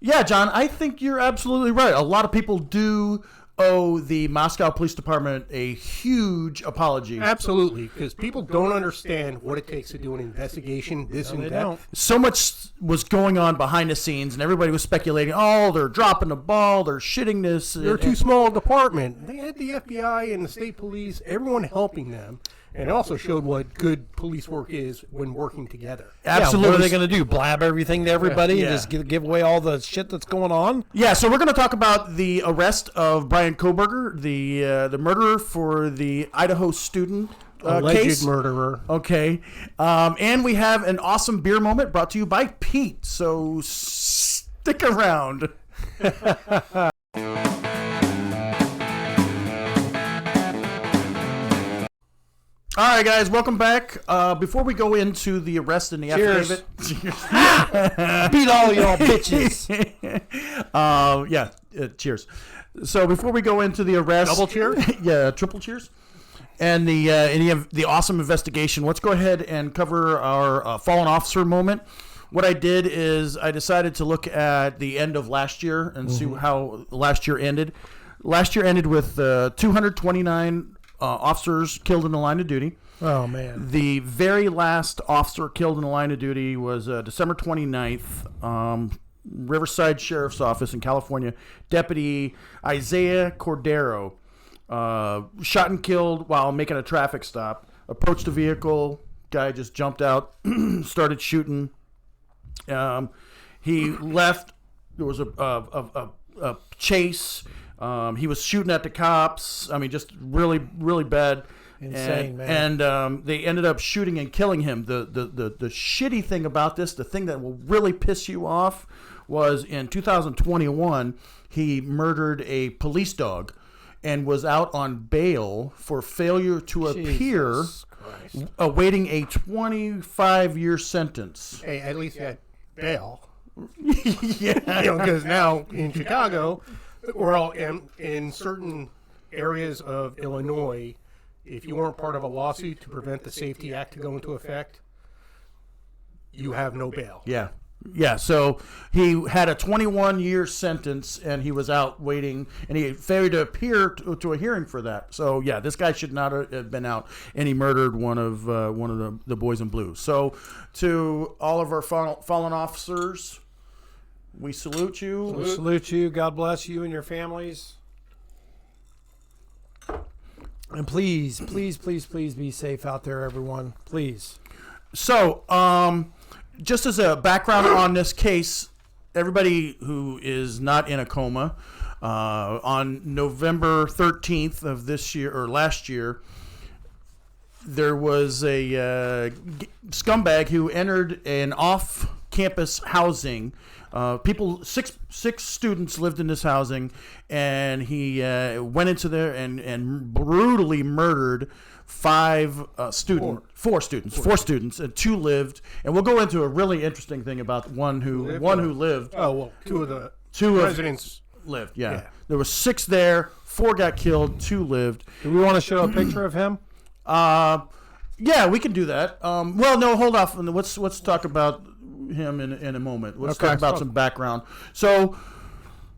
Yeah, John, I think you're absolutely right. A lot of people do owe the Moscow Police Department a huge apology. Absolutely, because people don't understand what it takes to do an investigation this in depth. So much was going on behind the scenes, and everybody was speculating, oh, they're dropping the ball, they're shitting this. They're too small a department. They had the FBI and the state police, everyone helping them. And it also showed what good police work is when working together. Absolutely. Yeah, what are they going to do? Blab everything to everybody and just give away all the shit that's going on? Yeah, so we're going to talk about the arrest of Bryan Kohberger, the murderer for the Idaho student Alleged case. murderer. Okay. And we have an awesome beer moment brought to you by Pete. So stick around. All right, guys, welcome back. Before we go into the arrest and the affidavit, Beat all y'all bitches. cheers. So before we go into the arrest, Double cheer? Yeah, triple cheers, and the awesome investigation. Let's go ahead and cover our fallen officer moment. What I did is I decided to look at the end of last year and see how last year ended. Last year ended with 229 officers killed in the line of duty. Oh, man. The very last officer killed in the line of duty was December 29th, Riverside Sheriff's Office in California. Deputy Isaiah Cordero, shot and killed while making a traffic stop. Approached the vehicle. Guy just jumped out, started shooting. He left. There was a chase. He was shooting at the cops. I mean, just really, really bad. Insane, man. And they ended up shooting and killing him. The shitty thing about this, the thing that will really piss you off, was in 2021, he murdered a police dog and was out on bail for failure to appear, awaiting a 25-year sentence. Hey, at least he had bail. Yeah. Because now in Chicago, we're all in certain areas of Illinois, if you weren't part of a lawsuit to prevent the Safety Act to go into effect, you have no bail. Yeah. Yeah, so he had a 21-year sentence, and he was out waiting, and he failed to appear to a hearing for that. So, yeah, this guy should not have been out, and he murdered one of the boys in blue. So, to all of our fallen officers, we salute you. We salute you. God bless you and your families. And please, please, please, please be safe out there, everyone. Please. So, just as a background on this case, everybody who is not in a coma, on November 13th of this year, or last year, there was a scumbag who entered an off-campus housing. Six students lived in this housing, and he went into there and brutally murdered four students, and two lived. And we'll go into a really interesting thing about one who lived. Oh well, two of the residents lived. Yeah, there were six there. Four got killed. Two lived. Do we want to show a picture of him? Yeah, we can do that. Well, no, hold off. Let's talk about him in a moment. Let's talk about some background. So,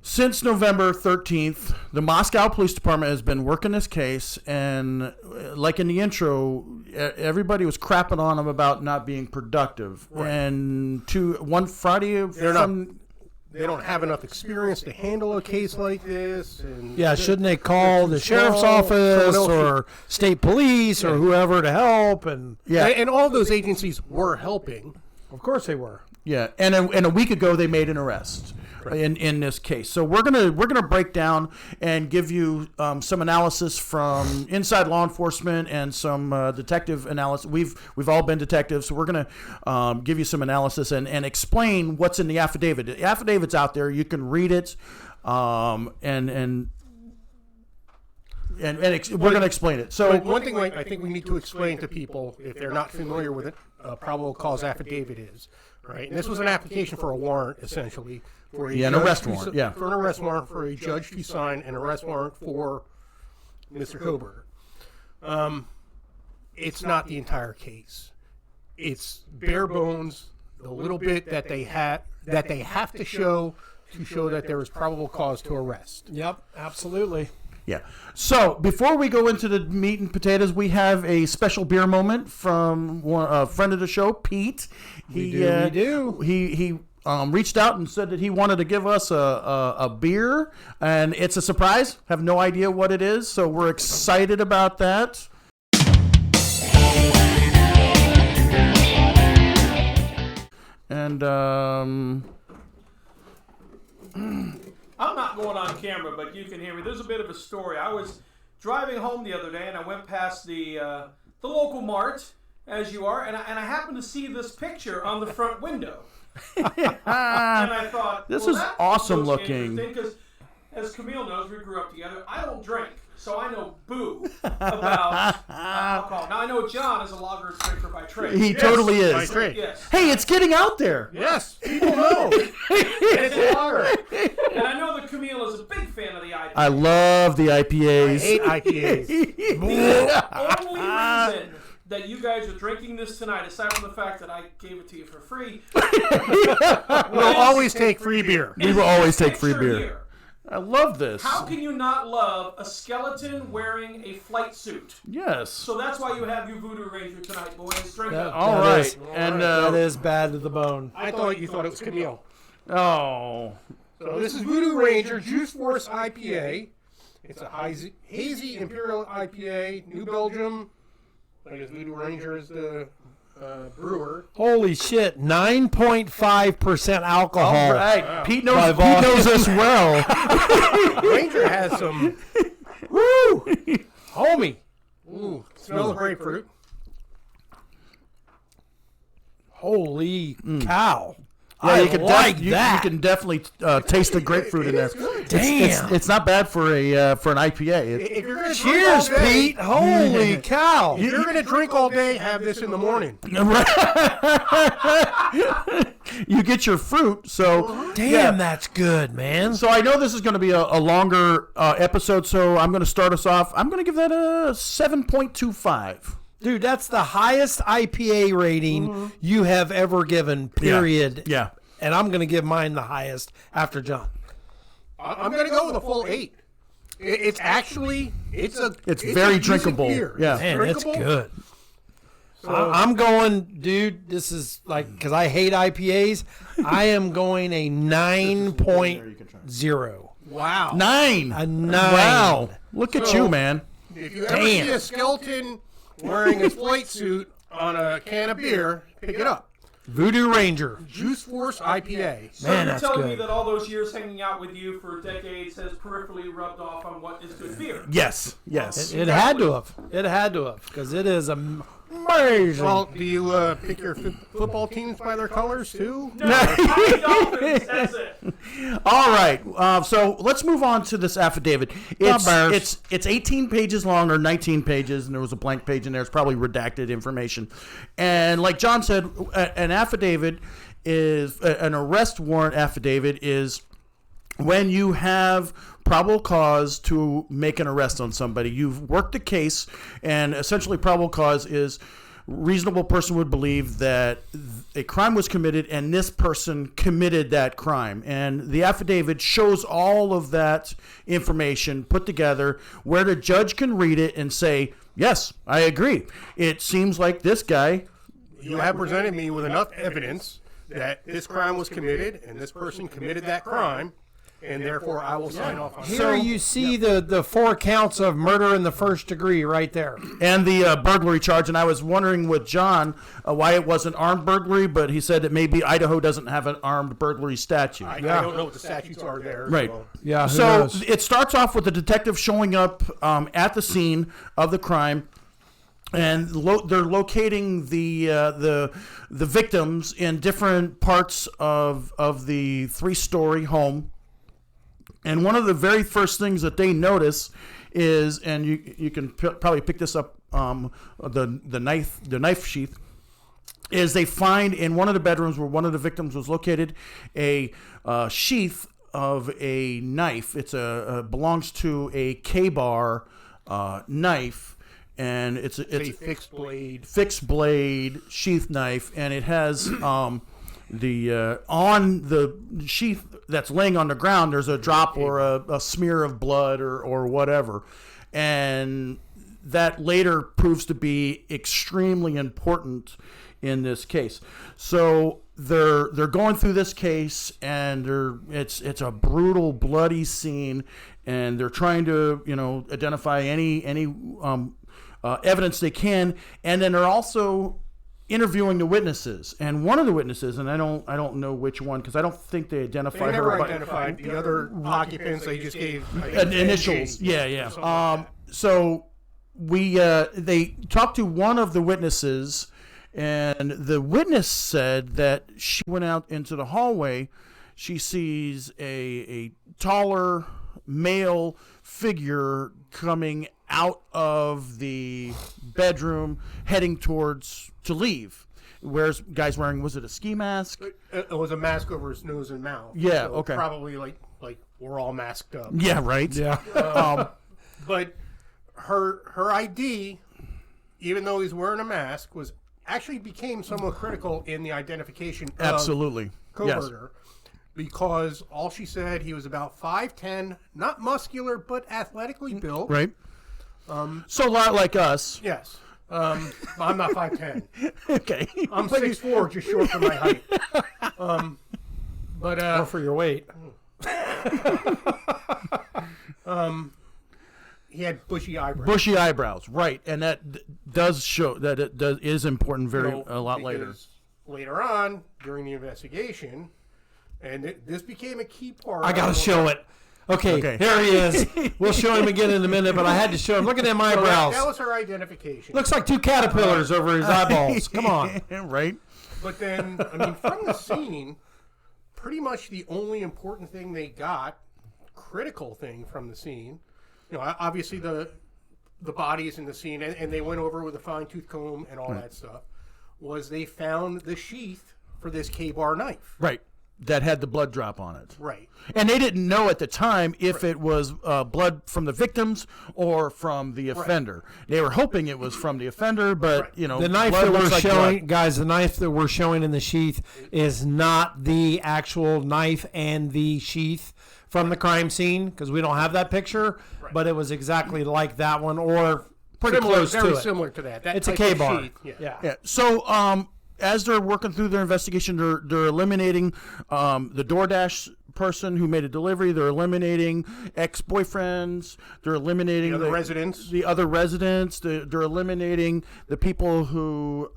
since November 13th, the Moscow Police Department has been working this case, and like in the intro, everybody was crapping on them about not being productive. Right. And one Friday, they don't have enough experience to handle a case like this. And shouldn't they call the sheriff's office or state police or whoever to help? And all those agencies were helping. Of course they were. Yeah, and a week ago they made an arrest in this case. So we're gonna break down and give you some analysis from inside law enforcement and some detective analysis. We've all been detectives, so we're gonna give you some analysis and explain what's in the affidavit. The affidavit's out there. You can read it, and we're going to explain it. So one thing I think we need to explain to people, if they're not familiar with it, a probable cause affidavit is, right? And this was an application for a warrant, essentially. For an arrest warrant. For an arrest warrant for a judge to sign an arrest warrant for Mr. Kohberger. It's not the entire case. It's bare bones, the little bit that they have to show to show that there was probable cause to arrest. Yep, absolutely. Yeah. So before we go into the meat and potatoes, we have a special beer moment from a friend of the show, Pete. We do. He reached out and said that he wanted to give us a beer, and it's a surprise. Have no idea what it is, so we're excited about that. And I'm not going on camera, but you can hear me. There's a bit of a story. I was driving home the other day, and I went past the local mart, as you are, and I happened to see this picture on the front window. And I thought, this well, is that awesome looks looking. interesting, 'cause as Camille knows, we grew up together. I don't drink, so I know boo about alcohol. Now, I know John is a lager drinker by trade. He totally By is. trade. Yes. Hey, it's getting out there. Yes, people know. It's lager. And I know that Camille is a big fan of the IPA. I love the IPAs. I hate IPAs. The only reason that you guys are drinking this tonight, aside from the fact that I gave it to you for free, We'll always take free beer. We will always take free picture beer. here. I love this. How can you not love a skeleton wearing a flight suit? Yes. So that's why you have your Voodoo Ranger tonight, boys. Drink up. All That right. is- And that is bad to the bone. I thought you thought it was Camille. oh, So this is Voodoo Ranger Juice Force IPA. It's a hazy Imperial IPA, New Belgium. I guess Voodoo Ranger is the brewer. Holy shit, 9.5% alcohol. all right. Pete knows. By Pete knows us well. Ranger has some. Woo! Homie. Ooh, smells grapefruit. Holy cow. Yeah, I you can like you that. can definitely taste the grapefruit in there. Damn. It's not bad for an IPA. If you're gonna Cheers, drink all day, Pete. Holy cow. If you're gonna drink all day, have this in the morning. You get your fruit, so Damn, that's good, man. So I know this is going to be a longer episode, so I'm going to start us off. I'm going to give that a 7.25. Dude, that's the highest IPA rating you have ever given, period. Yeah. And I'm going to give mine the highest after John. I'm gonna go with a full 8. It's actually it's very a decent drinkable. beer. Yeah. It's Man, it's drinkable. good. So, I'm going, dude, this is like, because I hate IPAs, I am going a 9.0. wow. 9. A 9. Wow. Look at So- you, man. If you ever Damn. see a skeleton wearing his flight suit on a can of beer, pick it up. Voodoo Ranger. Juice Force IPA. So Man, you're that's telling me good. that all those years hanging out with you for decades has peripherally rubbed off on what is good beer? Yes. Yes. It had to have. It had to have, because it is amazing. Well, do you pick your football teams by their colors too? No, Miami Dolphins, that's it. All right. So let's move on to this affidavit. Bears. It's 18 pages long, or 19 pages, and there was a blank page in there. It's probably redacted information. And like John said, an affidavit is an arrest warrant affidavit is when you have probable cause to make an arrest on somebody. You've worked a case, and essentially probable cause is reasonable person would believe that a crime was committed and this person committed that crime. And the affidavit shows all of that information put together where the judge can read it and say, yes, I agree. It seems like this guy. You have presented me with enough evidence that this crime was committed and this person committed that crime, and therefore I will sign off on it. Here you see the 4 counts of murder in the first degree right there. And the burglary charge. And I was wondering with John why it wasn't armed burglary, but he said that maybe Idaho doesn't have an armed burglary statute. I don't know what the statutes are there. Right. So. Yeah, who So knows? it starts off with the detective showing up at the scene of the crime, and they're locating the victims in different parts of the 3-story home. And one of the very first things that they notice is, and you can probably pick this up, the knife sheath, is they find in one of the bedrooms where one of the victims was located a sheath of a knife. It's belongs to a K-bar knife, and it's A fixed blade. fixed blade sheath knife, and it has on the sheath that's laying on the ground, there's a drop or a smear of blood or whatever, and that later proves to be extremely important in this case. So they're going through this case, and it's a brutal, bloody scene, and they're trying to identify any evidence they can, and then they're also interviewing the witnesses. And one of the witnesses, and I don't know which one because I don't think they identified They her. never identified the other occupants. They just gave initials. Yeah. So they talked to one of the witnesses, and the witness said that she went out into the hallway. She sees a taller male figure coming out of the bedroom, heading to leave. Guy's wearing, was it a ski mask? It was a mask over his nose and mouth. Yeah, so okay. Probably like we're all masked up. Yeah, right. Yeah. But her ID, even though he's wearing a mask, actually became somewhat critical in the identification Absolutely. of Kohberger. Yes. Because all she said, he was about 5'10", not muscular, but athletically built. Right. So a lot like us. Yes. I'm not 5'10". Okay. I'm 6'4", just short for my height. Or for your weight. He had bushy eyebrows. Bushy eyebrows, right. And that does show that it is important a lot later. Later on, during the investigation, and this became a key part. I got to show it. Okay, here he is. We'll show him again in a minute, but I had to show him. Look at them eyebrows. That was her identification. Looks like two caterpillars over his eyeballs. Come on. Right. But then, from the scene, pretty much the only important thing they got, critical thing from the scene, obviously the body is in the scene, and they went over with a fine-tooth comb and all that stuff, was they found the sheath for this K-bar knife. Right. That had the blood drop on it. Right. And they didn't know at the time if it was blood from the victims or from the offender. Right. They were hoping it was from the offender, but, the knife that we're showing, guys, the knife that we're showing in the sheath is not the actual knife and the sheath from the crime scene, because we don't have that picture, but it was exactly like that one, or pretty close to it. Very similar to that. It's a K-bar. Yeah. So, as they're working through their investigation, they're eliminating the DoorDash person who made a delivery. They're eliminating ex-boyfriends. They're eliminating the residents. The other residents. They're eliminating the people who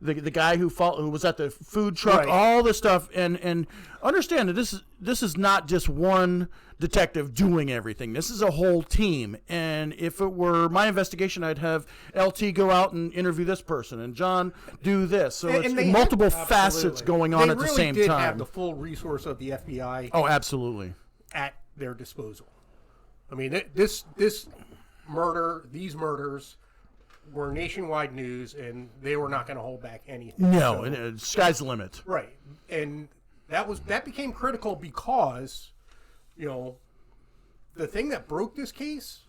the guy who was at the food truck. Right. All this stuff, and understand that this is not just one detective doing everything. This is a whole team. And if it were my investigation, I'd have LT go out and interview this person, and John do this. So it's multiple facets going on at the same time. They really did have the full resource of the FBI. Oh, absolutely. At their disposal. This murder, these murders, were nationwide news, and they were not going to hold back anything. No, sky's the limit. Right, and that became critical because, the thing that broke this case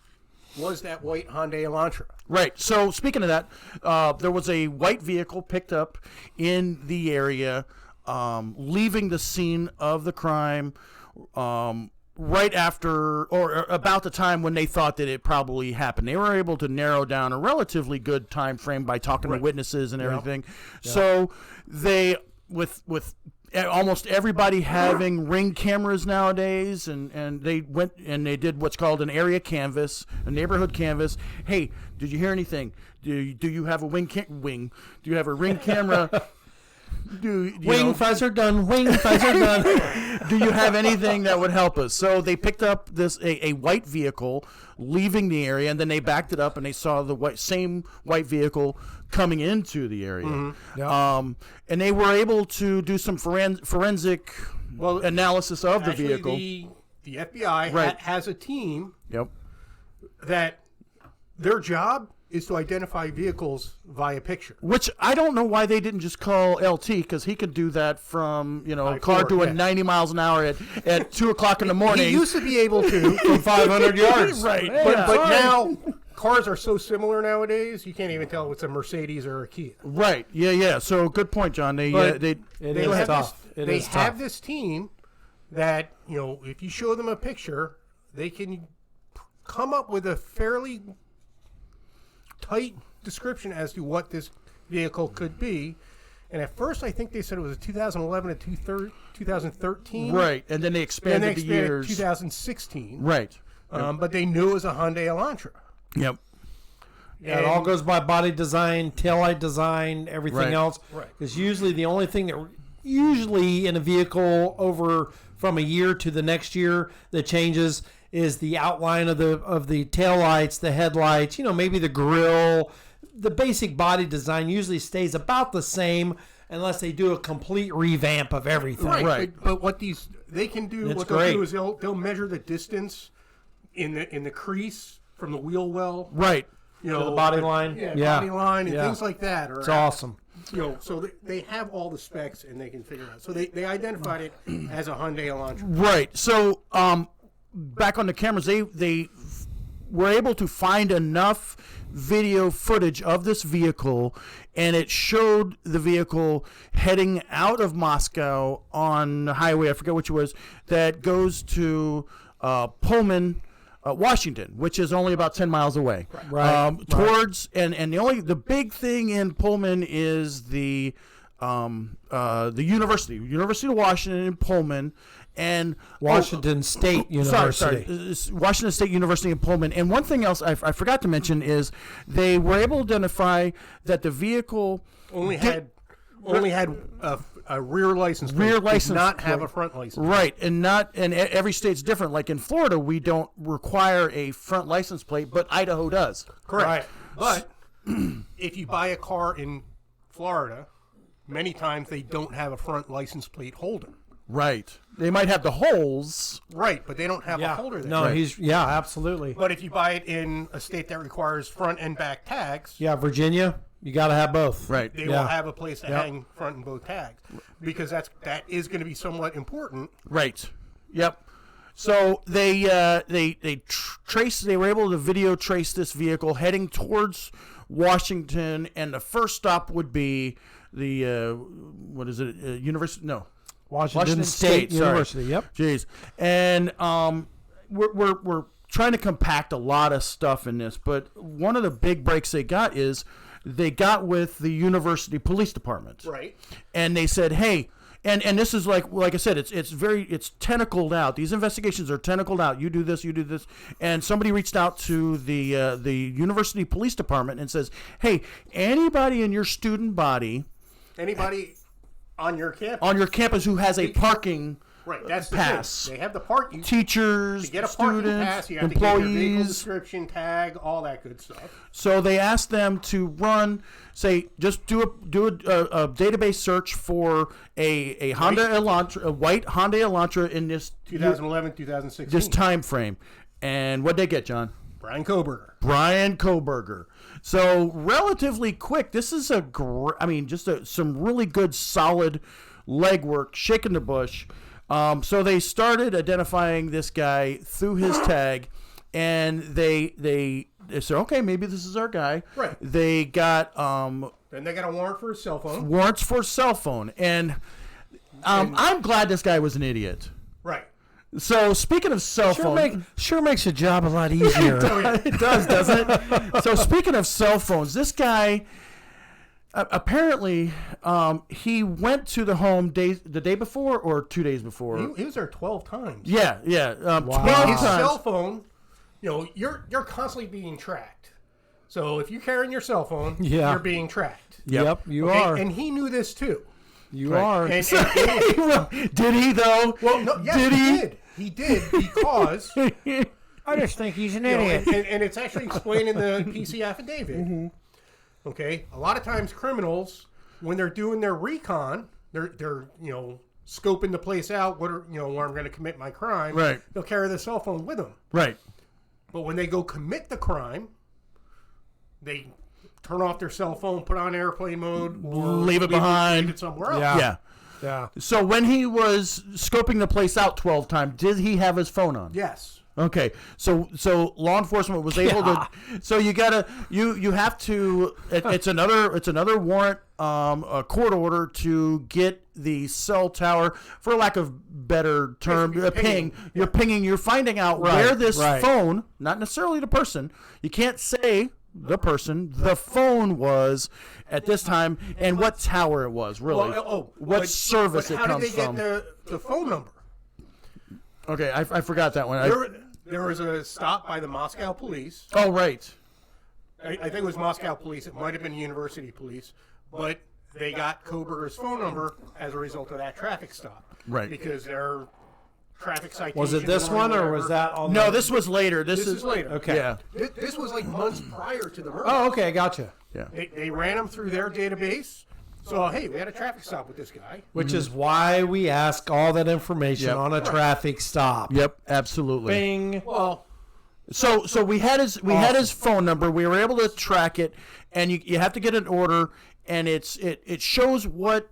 was that white Hyundai Elantra. Right. So speaking of that, there was a white vehicle picked up in the area, leaving the scene of the crime. Right after or about the time when they thought that it probably happened. They were able to narrow down a relatively good time frame by talking to witnesses and everything. Yep. So they, with almost everybody having Ring cameras nowadays, and they went and they did what's called an area canvas, a neighborhood canvas. Hey, did you hear anything? Do you have a Do you have a Ring camera? Wing fuzzer done. Do you have anything that would help us? So they picked up a white vehicle leaving the area, and then they backed it up, and they saw the same white vehicle coming into the area. Mm-hmm. Yeah. And they were able to do some forensic analysis of the vehicle. The FBI has a team. Yep. That their job is to identify vehicles via picture. Which I don't know why they didn't just call LT, because he could do that from, a car doing 90 miles an hour at 2 o'clock in the morning. He used to be able to from 500 yards. Right. But now cars are so similar nowadays, you can't even tell if it's a Mercedes or a Kia. Right. Yeah. So good point, John. They But It they is have tough. This, It they is have tough. this team that, if you show them a picture, they can come up with a fairly tight description as to what this vehicle could be. And at first, I think they said it was a 2011 to 2013. Right, and then they Then expanded they the expanded years. 2016. Right. But they knew it was a Hyundai Elantra. Yep. Yeah, it all goes by body design, taillight design, everything Right. else. Right. Because usually the only thing that usually in a vehicle over from a year to the next year that changes is the outline of the taillights, the headlights, maybe the grille. The basic body design usually stays about the same unless they do a complete revamp of everything. Right. But what they can do, It's what they'll great. do is they'll measure the distance in the crease from the wheel well. Right. To the body line. Yeah, body line and Yeah. things like that. It's awesome. So they have all the specs and they can figure it out. So they identified it as a Hyundai Elantra. Right. So back on the cameras, they were able to find enough video footage of this vehicle, and it showed the vehicle heading out of Moscow on the highway, I forget which it was, that goes to Pullman, Washington, which is only about 10 miles away. Right. Towards and the big thing in Pullman is the University of Washington in Pullman, and Washington State University. Sorry, Washington State University in Pullman. And one thing else I forgot to mention is they were able to identify that the vehicle Only had a rear license plate. Rear Did license not have plate. a front license plate. right, and every state's different. Like in Florida, we don't require a front license plate, but Idaho does. Correct. But if you buy a car in Florida, many times they don't have a front license plate holder. Right. They might have the holes. Right, but they don't have a holder there. No, absolutely. But if you buy it in a state that requires front and back tags, Yeah, Virginia, you got to have both. Right. they Yeah. will have a place to hang front and both tags because that is going to be somewhat important. Right. Yep. So they were able to video trace this vehicle heading towards Washington, and the first stop would be the University? No, Washington State sorry. University. Yep. Jeez, and we're trying to compact a lot of stuff in this, but one of the big breaks they got is they got with the university police department, Right. and they said, hey. And this is like I said, it's tentacled out. These investigations are tentacled out. You do this, and somebody reached out to the university police department and says, hey, anybody in your student body, Anybody on your campus who has a parking right, that's the pass. thing. They have the parking. teachers, To get a parking students, pass, you have to get your vehicle employees. description, tag, all that good stuff. So they asked them to just do a database search for a Honda Elantra, a white Honda Elantra in this 2011, 2016. this time frame. And what'd they get, John? Bryan Kohberger. Bryan Kohberger. So relatively quick. This is some really good solid legwork, shaking the bush. So they started identifying this guy through his tag, and they said, okay, maybe this is our guy. Right. They got Then they got a warrant for his cell phone. warrants for cell phone, and I'm glad this guy was an idiot. Right. So speaking of cell phone, Sure makes your job a lot easier. it does, doesn't it? So speaking of cell phones, this guy apparently he went to the home the day before or 2 days before. He was there 12 times. Yeah. 12 His times. cell phone, you're constantly being tracked. So if you're carrying your cell phone, Yeah. you're being tracked. Yep, you Okay? are. And he knew this too. You Right. are. And Did he though? well, no, yes, Did he he? did. He did because I just think he's an and it's actually explained in the PC affidavit. Mm-hmm. Okay, a lot of times criminals, when they're doing their recon, they're scoping the place out. Where I'm going to commit my crime. Right. They'll carry their cell phone with them. Right. But when they go commit the crime, they turn off their cell phone, put on airplane mode, or Leave it behind. leave it somewhere else. Yeah. Yeah. Yeah. So when he was scoping the place out 12 times, did he have his phone on? Yes. Okay, so law enforcement was able to. So you have to. It's another warrant, a court order to get the cell tower, for lack of better term, ping. You're pinging. You're finding out where this phone, not necessarily the person. You can't say the person. The phone was at this time, and what tower it was really. What service it comes from. How did they get the phone number? Okay, I forgot that one. There was a stop by the Moscow police. Oh, right. I think it was Moscow police. It might have been university police. But they got Kohberger's phone number as a result of that traffic stop. Right. Because their traffic citation. Was it this one or was that on No, this was later. This is later. Okay. Yeah. This was like months prior to the murder. Oh, okay, gotcha. Yeah. They ran them through their database. So, hey, we had a traffic stop with this guy. Which is why we ask all that information on a traffic stop. Yep, absolutely. Bing. Well, so we had his phone number. We were able to track it, and you have to get an order, and it shows what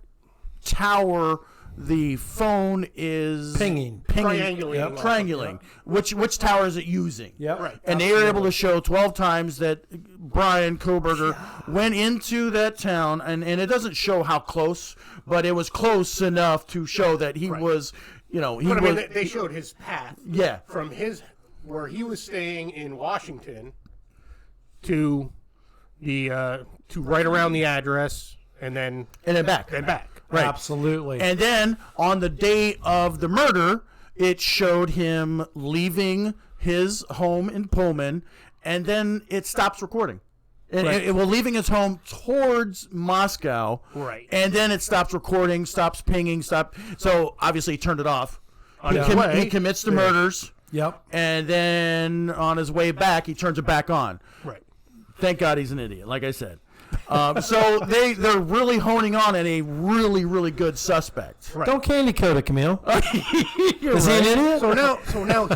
tower the phone is Pinging. triangulating. Which tower is it using? Yep. Right. And they were able to show 12 times that Bryan Kohberger went into that town, and it doesn't show how close, but it was close enough to show that he was, they showed his path. Yeah. From where he was staying in Washington to right around the address, and then back. Right. Absolutely. And then on the day of the murder, it showed him leaving his home in Pullman, and then it stops recording. Leaving his home towards Moscow. Right. And then it stops recording, stops pinging, So obviously he turned it off. He commits the murders. Yep. And then on his way back, he turns it back on. Right. Thank God he's an idiot, like I said. So they're really honing on at a really, really good suspect. Right. Don't candy coat it, Camille. Is he an idiot? So now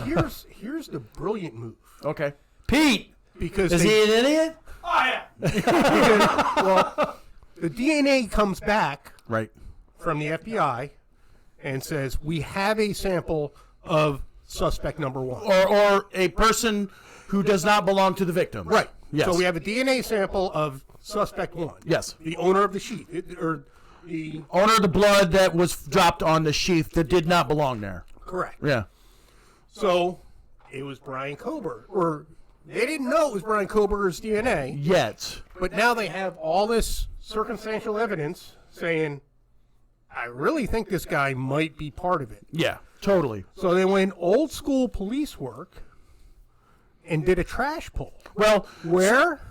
here's the brilliant move. Okay. Pete, Because is he an idiot? Oh, yeah. The DNA comes back Right. from the FBI and says we have a sample of suspect number 1. Or a person who does not belong to the victim. Right. Yes. So we have a DNA sample of suspect 1. Yes. The owner of the sheet, or the Owner of the blood that was dropped on the sheath that did not belong there. correct. Yeah. So it was Bryan Kohberger, or they didn't know it was Bryan Kohberger's DNA, Yet. but now they have all this circumstantial evidence saying, I really think this guy might be part of it. Yeah. Totally. So they went old school police work and did a trash pull. Well, Where?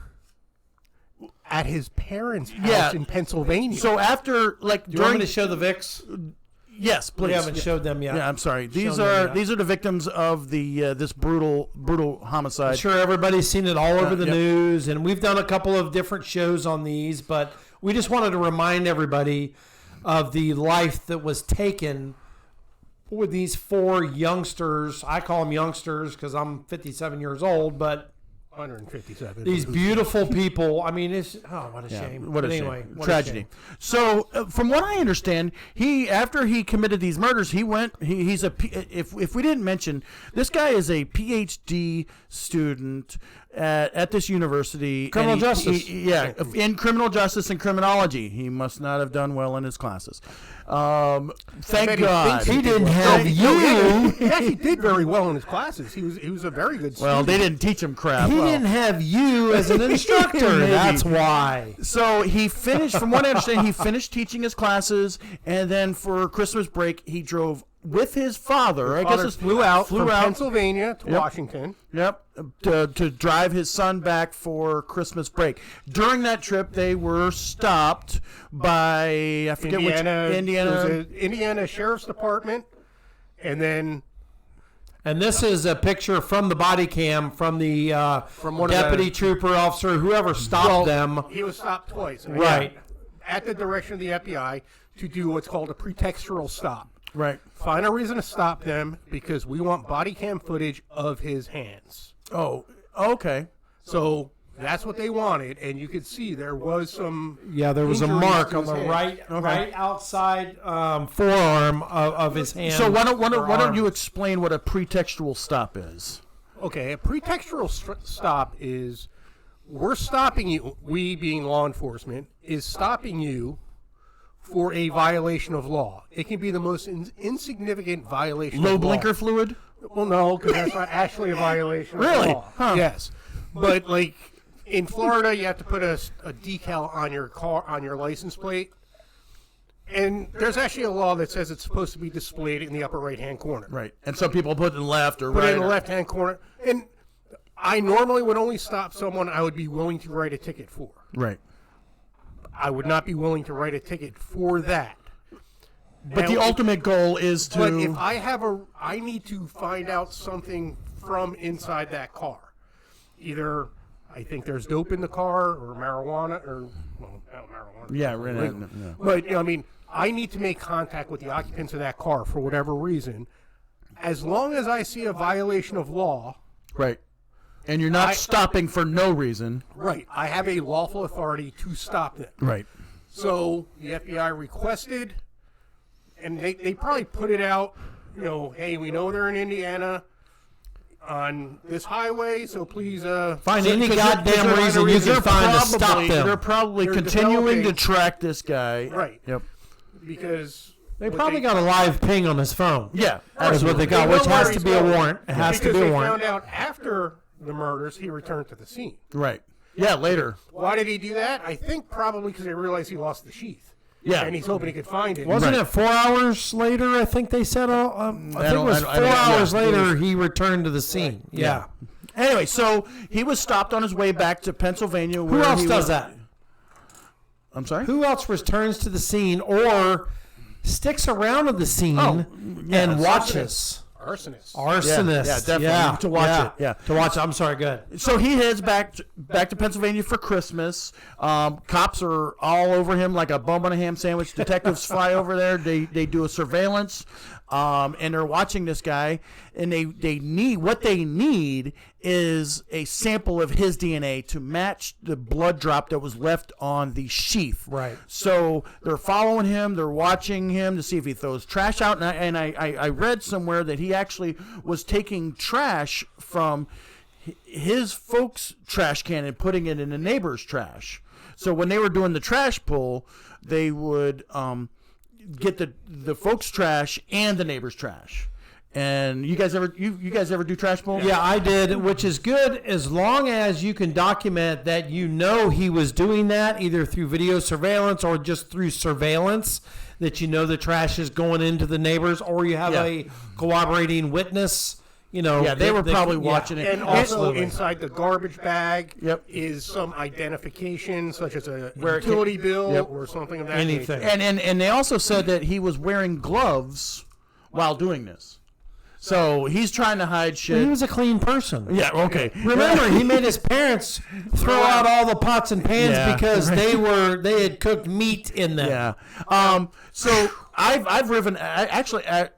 At his parents' house in Pennsylvania. So after Do you want during me to show the Vicks? yes, please. We haven't showed them yet. Yeah, I'm sorry. These Shown them are yet. the victims of the this brutal homicide. I'm sure everybody's seen it all over the yep. news, and we've done a couple of different shows on these, but we just wanted to remind everybody of the life that was taken with these 4 youngsters. I call them youngsters because I'm 57 years old, but 157. these beautiful people. I mean, it's what a shame. What a But anyway, shame. what a Tragedy. shame. So, from what I understand, after he committed these murders, he's if we didn't mention, this guy is a PhD student at this university. Criminal justice. In criminal justice and criminology. He must not have done well in his classes. Thank God. He didn't have you. He actually did very well in his classes. He was a very good student. Well, they didn't teach him crap. He didn't have you as an instructor. Maybe. That's why. So he finished, from what I understand, he finished teaching his classes, and then for Christmas break, he drove with his father. Flew out from out. Pennsylvania to Washington. Yep, to drive his son back for Christmas break. During that trip, they were stopped by, I forget Indiana. which, Indiana. It was the Indiana Sheriff's Department, and then And this is a picture from the body cam from the one of deputy the- trooper officer, whoever stopped them. he was stopped twice. Right. At the direction of the FBI to do what's called a pretextual stop. Right. Find a reason to stop them because we want body cam footage of his hands. Oh, okay. So That's what they wanted, and you could see there was some. Yeah, there was a injuries mark to on his the hand. right outside forearm of his hand. So why don't you explain what a pretextual stop is? Okay, a pretextual stop is we're stopping you. We, being law enforcement, is stopping you for a violation of law. It can be the most insignificant violation. Low of law. blinker fluid? Well, no, because that's not actually a violation Really? of law. Huh. Yes, but like in Florida, you have to put a decal on your car on your license plate, and there's actually a law that says it's supposed to be displayed in the upper right-hand corner. Right. And some people put it in the left or Put right. it in the left-hand corner, and I normally would only stop someone I would be willing to write a ticket for. Right. I would not be willing to write a ticket for that. But Now, the ultimate goal is to. But if I need to find out something from inside that car. Either I think there's dope in the car or marijuana or not marijuana. Yeah, right. Legal. But I mean, I need to make contact with the occupants of that car for whatever reason. As long as I see a violation of law. Right. And you're not stopping for no reason. Right. I have a lawful authority to stop them. Right. So the FBI requested, and they probably put it out, hey, we know they're in Indiana on this highway, so please find any goddamn reason you can find to stop them. They're probably continuing to track this guy. Right. Yep. Because they probably got a live ping on his phone. Yeah. That's what they got, which has to be a warrant. It has to be a warrant. Because they found out after the murders, he returned to the scene. Right. Yeah, later. Why did he do that? I think probably because they realized he lost the sheath. Yeah. And he's hoping he could find it. Wasn't it 4 hours later? I think they said. I think it was 4 hours later he returned to the scene. Yeah. Anyway, so he was stopped on his way back to Pennsylvania. Who else does that? I'm sorry? Who else returns to the scene or sticks around at the scene and watches? Arsonist. Yeah, definitely. To watch it. Yeah. To watch it. I'm sorry, good. So he heads back to Pennsylvania for Christmas. Cops are all over him like a bum on a ham sandwich. Detectives fly over there. They do a surveillance, and they're watching this guy. And they need is a sample of his DNA to match the blood drop that was left on the sheath. Right. So they're following him. They're watching him to see if he throws trash out. And I read somewhere that he actually was taking trash from his folks' trash can and putting it in the neighbor's trash. So when they were doing the trash pull, they would get the folks' trash and the neighbor's trash. And you guys ever do trash pull? Yeah, I did, which is good as long as you can document that he was doing that either through video surveillance or just through surveillance, that the trash is going into the neighbors, or you have a cooperating witness. They were probably watching it. And also inside the garbage bag is some identification, such as a utility bill or something of that nature. And they also said that he was wearing gloves while doing this. So he's trying to hide shit. He was a clean person. Yeah, okay. Remember, he made his parents throw out all the pots and pans because they had cooked meat in them. Yeah. So I've driven.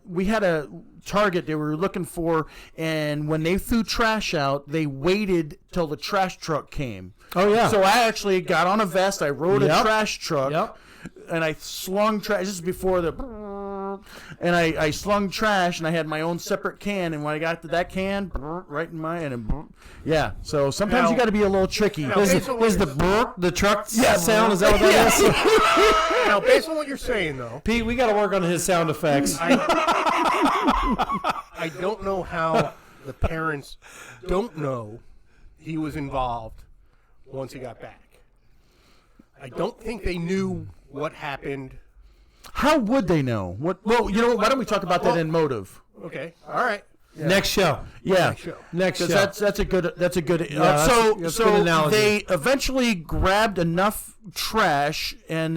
We had a target they were looking for, and when they threw trash out, they waited till the trash truck came. Oh yeah. So I actually got on a vest. I rode a trash truck, and I slung trash. This is before the. And I slung trash, and I had my own separate can. And when I got to that can, right in my hand, So sometimes you got to be a little tricky. Is the truck sound? Is that what that is? Now, based on what you're saying, though, Pete, we got to work on his sound effects. I don't know how the parents don't know he was involved once he got back. I don't think they knew what happened. How would they know? Why don't we talk about that in motive? Okay. All right. Yeah. Next show. Yeah. Next show. That's a good. That's a good. So good analogy. They eventually grabbed enough trash, and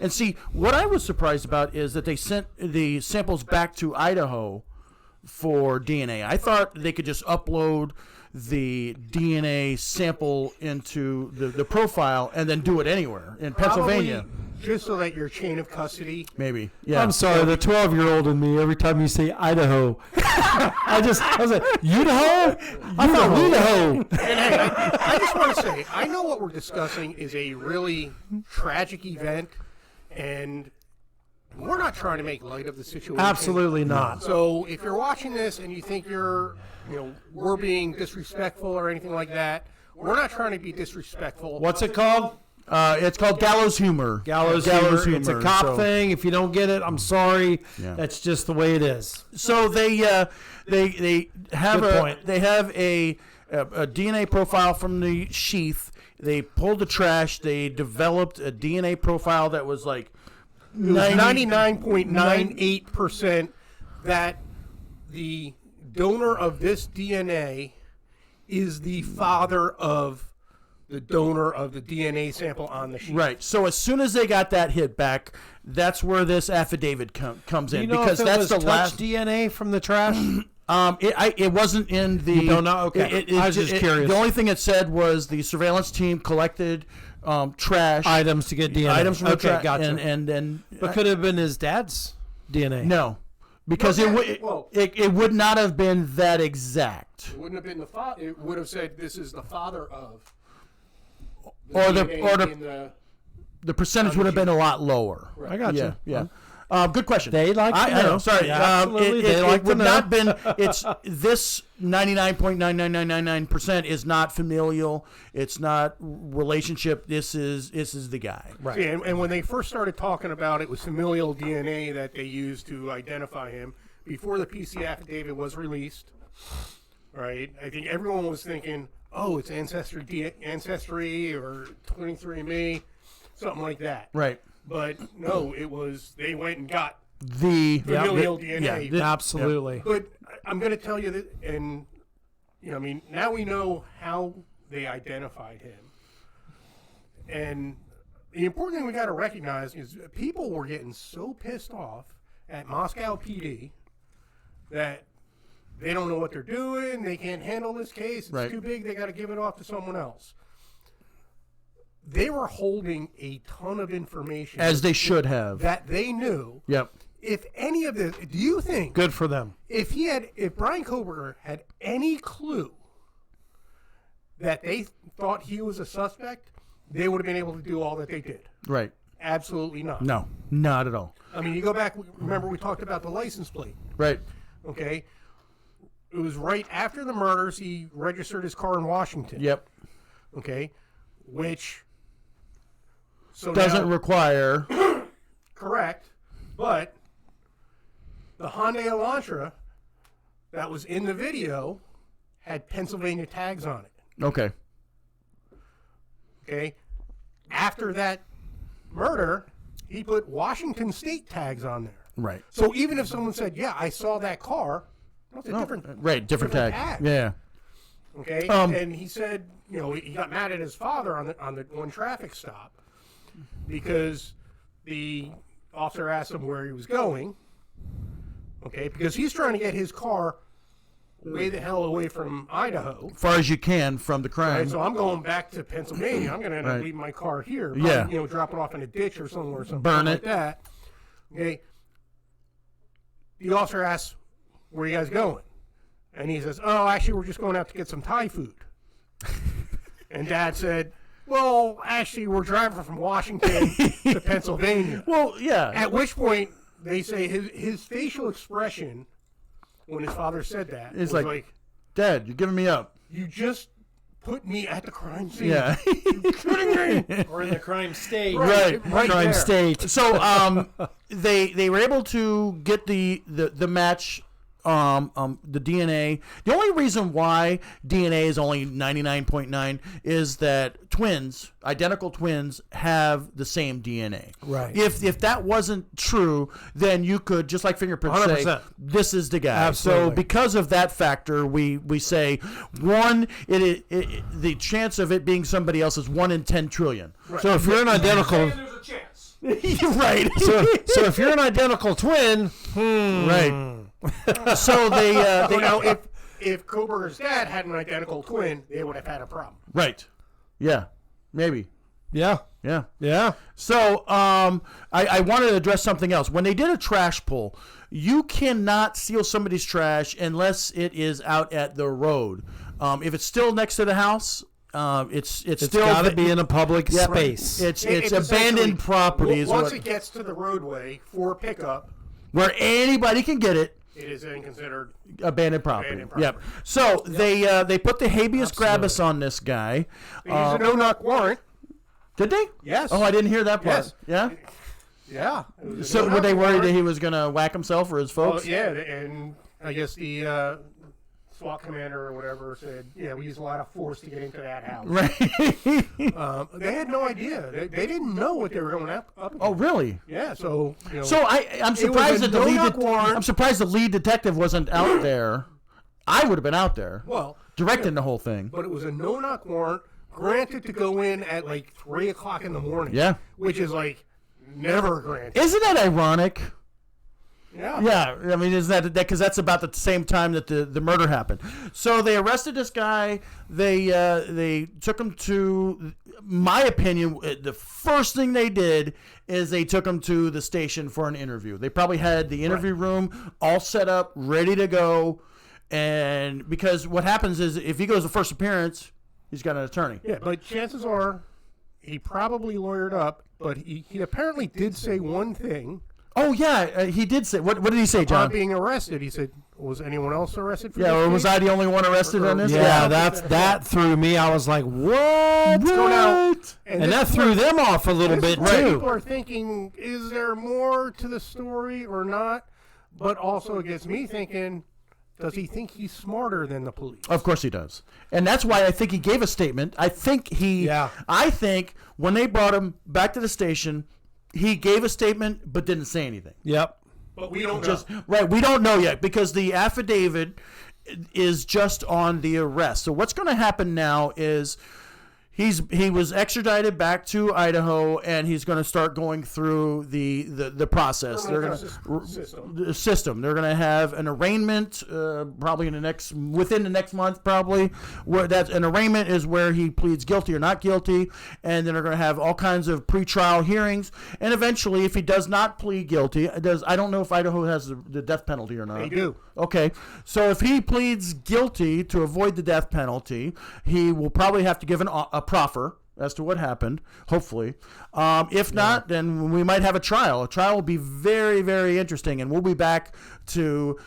see what I was surprised about is that they sent the samples back to Idaho for DNA. I thought they could just upload the DNA sample into the profile and then do it anywhere in Pennsylvania. just so that your chain of custody. Maybe. Yeah. I'm sorry, the 12-year-old in me, every time you say Idaho, I was like, Idaho? I thought Idaho. And hey, I just want to say, I know what we're discussing is a really tragic event, and we're not trying to make light of the situation. Absolutely not. So if you're watching this and you think we're being disrespectful or anything like that, we're not trying to be disrespectful. What's it called? It's called gallows humor. Gallows humor. It's a cop so- thing. If you don't get it, I'm sorry. Yeah. That's just the way it is. So they have Good point. they have a DNA profile from the sheath. They pulled the trash. They developed a DNA profile that was like 99.98% that the donor of this DNA is the father of the donor of the DNA sample on the sheet. Right. So as soon as they got that hit back, that's where this affidavit comes in, You know because if it that's was the touch last. DNA from the trash? It wasn't in the. You don't know? Okay. I was just curious. The only thing it said was the surveillance team collected trash Items to get DNA. items from the Okay, trash, gotcha. and then But could it have been his dad's DNA? no, because Well, it would not have been that exact. It wouldn't have been the father. It would have said this is the father of. Or DNA the percentage would have been a lot lower. I got you. Yeah. Good question. They like to I know. know. Sorry. Yeah, absolutely. They like to would know. not been. It's this 99.9999% is not familial. It's not relationship. This is the guy. Right. See, and when they first started talking about it was familial DNA that they used to identify him before the PC affidavit was released, right? I think everyone was thinking, oh, it's Ancestry or 23andMe, something like that. Right. But no, it was they went and got The familial DNA. Absolutely. But I'm going to tell you that, and now we know how they identified him. And the important thing we got to recognize is people were getting so pissed off at Moscow PD that they don't know what they're doing. They can't handle this case. It's Right. too big. They got to give it off to someone else. They were holding a ton of information as they should have. that they knew. Yep. If any of this, do you think Good for them. if Bryan Kohberger had any clue that they thought he was a suspect, they would have been able to do all that they did? Right. Absolutely not. No, not at all. I mean, you go back, remember we talked about the license plate, Right. okay? It was right after the murders he registered his car in Washington, Yep. okay? Which so Doesn't now, require. correct, but the Hyundai Elantra that was in the video had Pennsylvania tags on it. Okay. Okay. After that murder, he put Washington State tags on there. Right. So even if someone said, "Yeah, I saw that car," that's a different. Right. Different tag. Yeah. Okay. Um, and he said, he got mad at his father on the one traffic stop because the officer asked him where he was going. Okay, because he's trying to get his car way the hell away from Idaho. Far as you can from the crime. Right, so I'm going back to Pennsylvania. I'm going to end up Right. leaving my car here. Yeah. Probably, drop it off in a ditch or somewhere, something Burn like it. that. Okay. The officer asks, "Where are you guys going?" And he says, "Oh, actually, we're just going out to get some Thai food." And Dad said, "Well, actually, we're driving from Washington to Pennsylvania." Well, yeah. At which point, they say his facial expression when his father said that It's was like, Dad, you're giving me up. "You just put me at the crime scene." Yeah. You kidding me? Or in the crime state. Right. Right Crime there. state. So they were able to get the match, the DNA. The only reason why DNA is only 99.9 is that identical twins, have the same DNA. Right. If that wasn't true, then you could, just like fingerprints, say 100%. this is the guy. Absolutely. So because of that factor, we say the chance of it being somebody else is 1 in 10 trillion. So if you're an identical, There's a chance. Right. so if you're an identical twin, Right. So they So now, if Kohberger's dad had an identical twin, they would have had a problem. right. Yeah. Maybe. yeah, Yeah. Yeah. So I wanted to address something else. When they did a trash pull, you cannot steal somebody's trash unless it is out at the road. If it's still next to the house, it's still got to be in a public space. It's abandoned property. Once it gets to the roadway for pickup, where anybody can get it. It is then considered abandoned property. Yep. So they put the habeas corpus on this guy. They used a no-knock warrant. Did they? Yes. Oh, I didn't hear that part. Yes. Yeah. Yeah. So were they worried that he was going to whack himself or his folks? Well, yeah, and I guess the SWAT commander or whatever said, yeah, we used a lot of force to get into that house. Right. They had no idea. They didn't know what they were going up against. Oh, really? Yeah. So. So I'm surprised that I'm surprised the lead detective wasn't out there. I would have been out there. Well, directing the whole thing. But it was a no-knock warrant granted to go in at like 3 o'clock in the morning. Yeah. Which is like never granted. Isn't that ironic? Yeah. Yeah, I mean, is that because that's about the same time that the murder happened? So they arrested this guy. They took him to, my opinion, the first thing they did is they took him to the station for an interview. They probably had the interview room all set up, ready to go, and because what happens is if he goes to first appearance, he's got an attorney. Yeah, but chances are he probably lawyered up, but he apparently did say one thing. Oh, yeah, he did say. What did he say, John? Upon being arrested, he said, was anyone else arrested for Yeah, this or was case? I the only one arrested on this? Yeah, that threw me. I was like, what? So now, And that threw them off a little bit, too. People are thinking, is there more to the story or not? But also it gets me thinking, does he think he's smarter than the police? Of course he does. And that's why I think he gave a statement. I think when they brought him back to the station, he gave a statement but didn't say anything. Yep. But we don't know. Right, we don't know yet because the affidavit is just on the arrest. So what's going to happen now is he was extradited back to Idaho, and he's going to start going through the process. They're going to system. They're going to have an arraignment probably within the next month, probably. Where that's an arraignment is where he pleads guilty or not guilty, and then they're going to have all kinds of pretrial hearings. And eventually, if he does not plead guilty, I don't know if Idaho has the death penalty or not. They do. Okay, so if he pleads guilty to avoid the death penalty, he will probably have to give a proffer as to what happened, hopefully. If not, then we might have a trial. A trial will be very, very interesting, and we'll be back to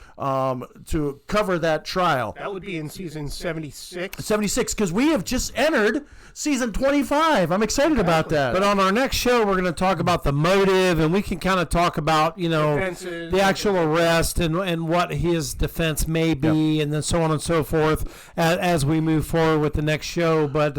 cover that trial. That would be in season 76. 76, because we have just entered season 25. I'm excited about that. But on our next show, we're going to talk about the motive, and we can kind of talk about, Defenses. the actual arrest and what his defense may be, and then so on and so forth as we move forward with the next show. But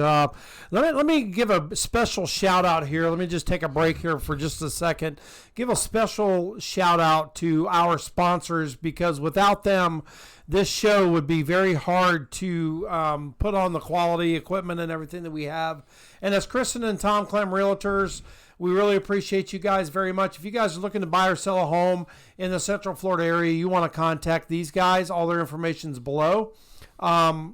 let me give a special shout out here. Let me just take a break here for just a second. Give a special shout out to our sponsors, because without them, this show would be very hard to put on the quality equipment and everything that we have. And as Kristen and Tom Clem Realtors, we really appreciate you guys very much. If you guys are looking to buy or sell a home in the Central Florida area, you want to contact these guys. All their information is below.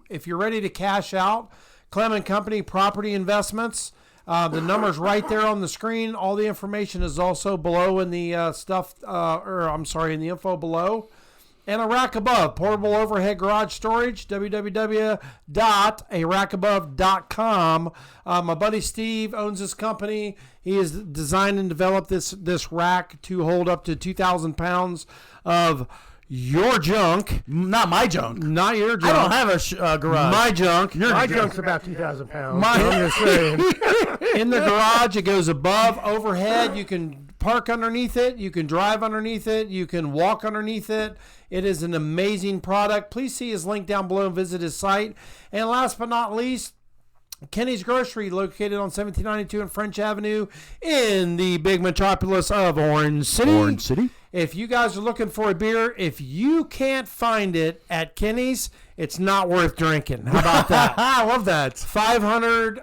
If you're ready to cash out, Clem & Company Property Investments. The number's right there on the screen. All the information is also below in the in the info below. And ARackAbove, portable overhead garage storage, www.ARackAbove.com. My buddy Steve owns this company. He has designed and developed this rack to hold up to 2,000 pounds of your junk. Not my junk. Not your junk. I don't have a garage. My junk. My junk's about 2,000 pounds. I'm just saying. In the garage, it goes above, overhead. You can park underneath it. You can drive underneath it. You can walk underneath it. It is an amazing product. Please see his link down below and visit his site. And last but not least, Kenny's Grocery, located on 1792 and French Avenue in the big metropolis of Orange City. If you guys are looking for a beer, if you can't find it at Kenny's, it's not worth drinking. How about that? I love that. 500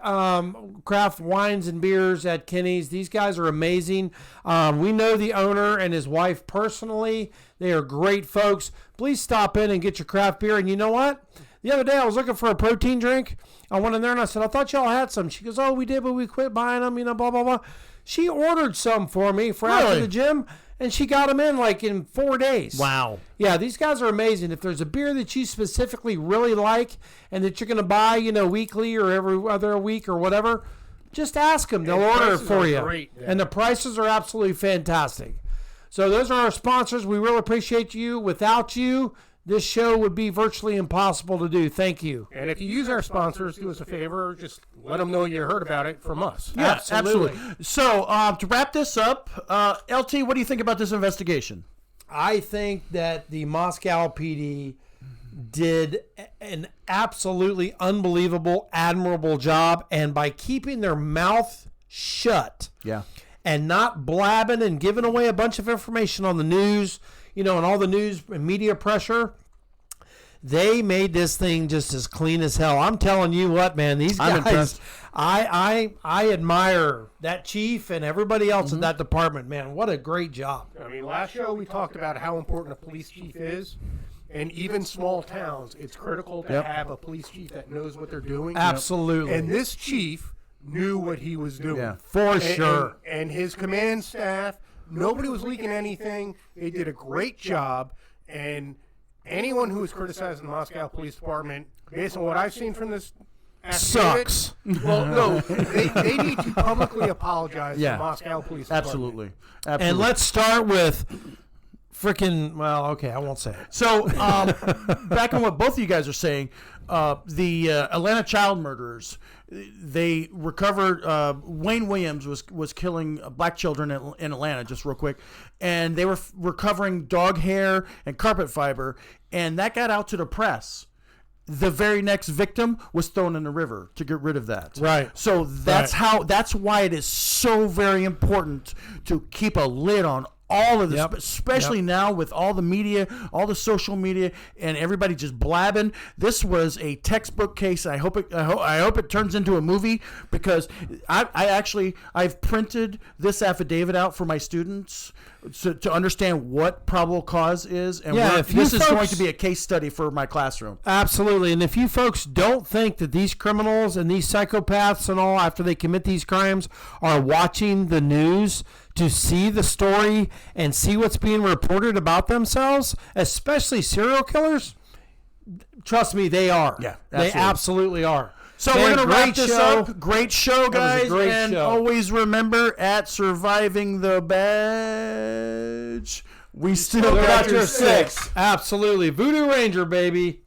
craft wines and beers at Kenny's. These guys are amazing. We know the owner and his wife personally. They are great folks. Please stop in and get your craft beer. And you know what? The other day I was looking for a protein drink. I went in there and I said, I thought y'all had some. She goes, oh, we did, but we quit buying them, blah, blah, blah. She ordered some for me for after the gym, and she got them in like in 4 days. Wow. Yeah, these guys are amazing. If there's a beer that you specifically really like and that you're going to buy, weekly or every other week or whatever, just ask them. They'll order it for you. Great, yeah. And the prices are absolutely fantastic. So those are our sponsors. We really appreciate you. Without you, this show would be virtually impossible to do. Thank you. And if you use our sponsors, do us a favor. Just let them know you heard about it from us. Yeah, absolutely. So to wrap this up, LT, what do you think about this investigation? I think that the Moscow PD did an absolutely unbelievable, admirable job. And by keeping their mouth shut and not blabbing and giving away a bunch of information on the news, and all the news and media pressure, they made this thing just as clean as hell. I'm telling you what, man, these guys, I'm impressed. I admire that chief and everybody else in that department, man. What a great job. I mean, last show we talked about how important a police chief is. And even small towns, it's critical to have a police chief that knows what they're doing. Absolutely. And this chief knew what he was doing. Yeah, for sure. And his command staff, nobody was leaking anything. They did a great job. And anyone who is criticizing the Moscow Police Department, based on what I've seen from this affidavit, sucks. Well, no, they need to publicly apologize to the Moscow Police Department. Absolutely. And let's start with I won't say it. So, back on what both of you guys are saying, the Atlanta child murderers, they recovered, Wayne Williams was killing black children in Atlanta, just real quick, and they were recovering dog hair and carpet fiber, and that got out to the press. The very next victim was thrown in the river to get rid of that. Right. So that's why it is so very important to keep a lid on all of this, especially now with all the media, all the social media, and everybody just blabbing. This was a textbook case. I hope it turns into a movie, because I've printed this affidavit out for my students to understand what probable cause is, and this is going to be a case study for my classroom. Absolutely. And if you folks don't think that these criminals and these psychopaths and all, after they commit these crimes, are watching the news to see the story and see what's being reported about themselves, especially serial killers, trust me, they are. Yeah, they absolutely are. So we're going to wrap this up. Great show, guys. Always remember, at Surviving the Badge, we still got your six. Absolutely. Voodoo Ranger, baby.